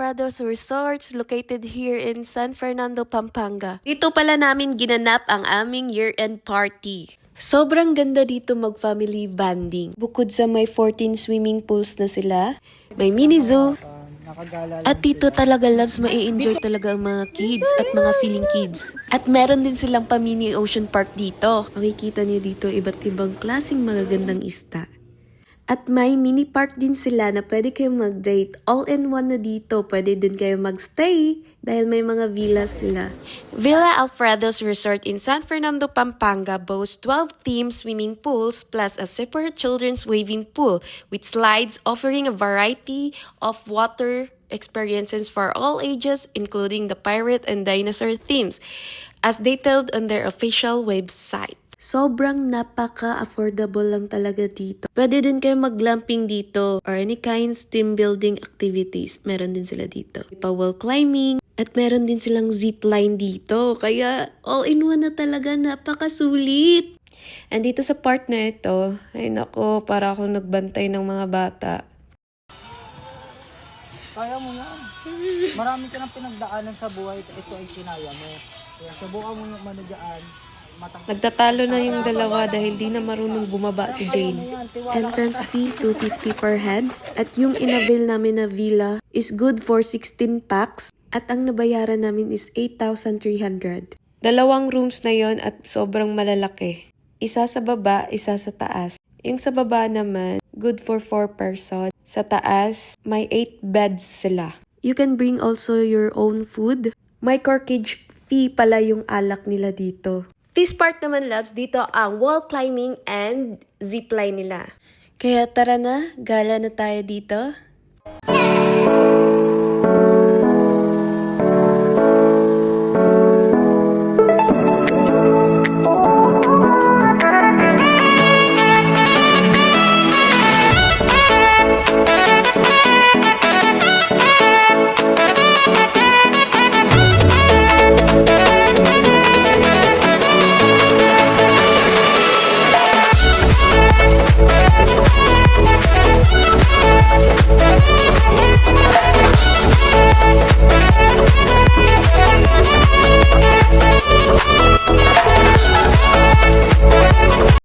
Alfredo's Resorts located here in San Fernando, Pampanga. Dito pala namin ginanap ang aming year-end party. Sobrang ganda dito mag-family bonding. Bukod sa may 14 swimming pools na sila, may mini zoo, at dito talaga loves mai-enjoy talaga ang mga kids at mga feeling kids. At meron din silang pa-mini ocean park dito. Makikita nyo dito iba't ibang klaseng magagandang isda. At may mini park din sila na pwede kayong mag-date. All-in-one na dito. Pwede din kayo mag-stay dahil may mga villas sila. Villa Alfredo's Resort in San Fernando, Pampanga boasts 12 themed swimming pools plus a separate children's waving pool with slides offering a variety of water experiences for all ages including the pirate and dinosaur themes as detailed on their official website. Sobrang napaka-affordable lang talaga dito. Pwede din kayo mag-glamping dito or any kinds team building activities. Meron din sila dito. Pa-wall climbing at meron din silang zipline dito. Kaya all-in-one na talaga, napakasulit. And dito sa part na ito, ay nako, para akong nagbantay ng mga bata. Kaya mo yan. Marami ka ng pinagdaanan sa buhay. Ito ay kinaya mo. Kaya subukan mo naman na dyan. Nagtatalo na yung dalawa dahil di na marunong bumaba si Jane. Entrance fee, 250 per head. At yung inavail namin na villa is good for 16 packs. At ang nabayaran namin is 8,300. Dalawang rooms na yon at sobrang malalaki. Isa sa baba, isa sa taas. Yung sa baba naman, good for 4 person. Sa taas, may 8 beds sila. You can bring also your own food. May corkage fee pala yung alak nila dito. This part naman, loves, dito ang wall climbing and zipline nila. Kaya tara na, gala na tayo dito.